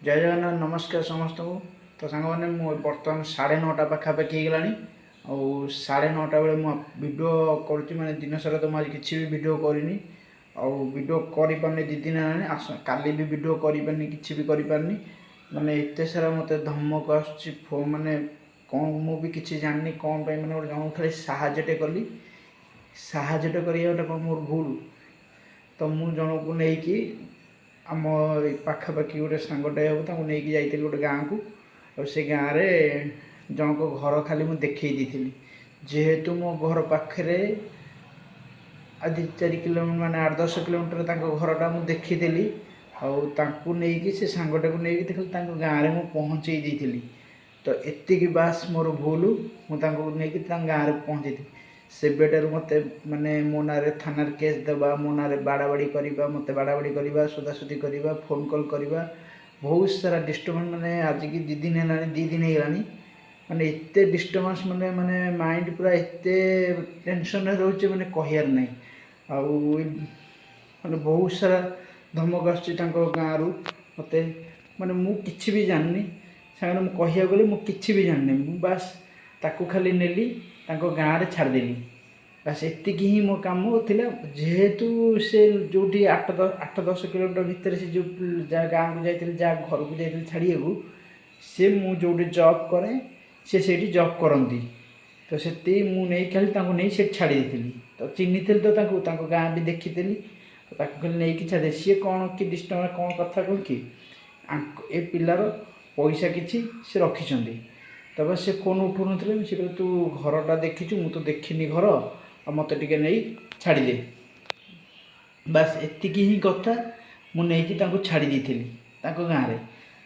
जय जगन्नाथ नमस्कार समस्त को। तो सांग मैंने बर्तमान 9:30 पाखापाखि होगलानी। आउ 9:30 बेले भिडियो करुच्ची मैंने दिन सारा तो मुझे किसी भी भिडियो करनी भिडियो कर पार्नी 2 दिन है काली भी भिडियो कर पार्नी किसी भी कर पार्नी मैंने एत सारा मत धमक आसो मैंने कौन मुझे किसी जानी कौन पर मैंने गोटे जन खाली साहाଯ୍यटे कली साहाଯ୍यटे करा कौन मोर भूल तो मुझे जन को लेकिन आम पाखापाखि गोटे सांगटे हे नहीं जाइए गोटे गाँव को और से गाँव में जनक घर खाली मुझे देखी जेहेतु मो घर पाखे आज 4 किलोमीटर माने 8-10 किलोमीटर घरटा मुझे देखी आउे से सांगटा को लेकिन खाली गाँव में मुझे पहुँचे दी तो एति बास मोर भूल मुझे गाँव में पहुँचे सेबेटर मत माने मो ना थाना केस देवा मो ना बाड़ाबाड़ी करवा मत बाड़ाबाड़ी करवा सोदासोदी करवा फोन कॉल करवा बहुत सारा डिस्टर्बांस माने आज की 2 दिन है 2 दिन होगलानी माने एते डिस्टर्बांस माने माने माइंड पूरा एते टेंशन रोचे माने कहियार नहीं आउ माने बहुत सारा धमक आसुची गाँव रु मत माने मु किछि भी जाननी सामने मु कहिया गले मु किछि भी जाननी मु बास ताकू खाली नेली गाँव में छाड़देली बस एति ही मो कम थिला जेहेतु से जो 8-10 किलोमीटर भितर से जो गाँव को जाइए जहाँ घर को जाइए छाड़िए से मु जो जॉब करे से जॉब करती तो से मुझे खाली नहीं से छाड़ी तो चिन्नी तो गाँव भी देखी खाली नहीं छाड़े सी कौन कि डिस्टर्ब कौन कथा कौन कि ए पिलार पैसा किसी से रखिंट तब से फोन उठू ना से कहते तू घरटा देखी मु तो देखनी घर आ मत टे नहीं छाड़दे बास एति ही कथा मुझे छाड़ी गाँव में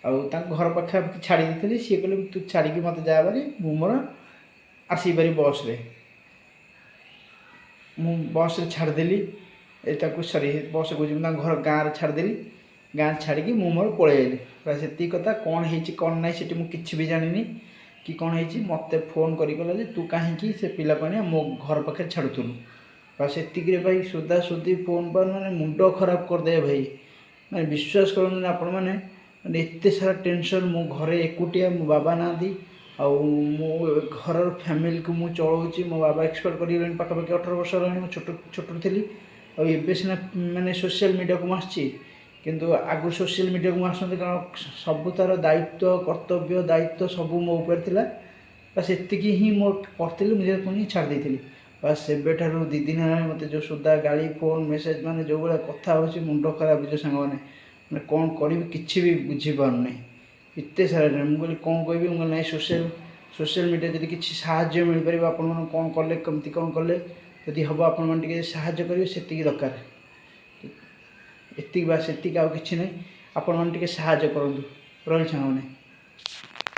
आउ घर पाखे छाड़ी दी सी कहले तू छाड़ी मत जा बारी मु मोर आसपारी बस रे मु बस रे छाड़देली सरी बस को घर गाँव में छाड़देली गाँव छाड़ी मु मोर पलैली बस एति कथा कौन है कौन ना से मुझे भी जानी कि कौन है मत फोन कर तू कहीं से पिला को मो घर पाखे छाड़ुलु बस एति भाई सुधा सुधी फोन पर मैंने मुंड खराब करदे भाई मैंने विश्वास कर आपण मैंने एत सारा टेंशन मो घरे एकुटिया मो बाबा ना मो घर फैमिली को मुझे चलाऊँगी मो बाबा एक्सपायर कर पाखापाखि 18 वर्ष रहा छोट थी और सीना मैंने सोशल मीडिया को आसी किंतु आगु सोशल मीडिया को आसते कारण सब तार दायित्व कर्तव्य दायित्व सब मो ऊपर थिला बस एति ही मो करती मुझे पुणी छाड़ी थी बस से 2 दिन मत जो सुधा गाड़ी फोन मेसेज माने जो भाई कथा हो मुंड खराब जो सांग मैंने कौन करी कि भी बुझीपारना एत सारा मुझे कौन कह ना सोशल मीडिया जब किसी साहाଯ୍य मिल पार आपण कौन कले कमती कौन कले जदि हम आपण साहाଯ୍य करेंगे से दरकार एति बास एति आउ कि नहीं आपण मैंने साहाଯ୍य करूँ रही सांग मैंने।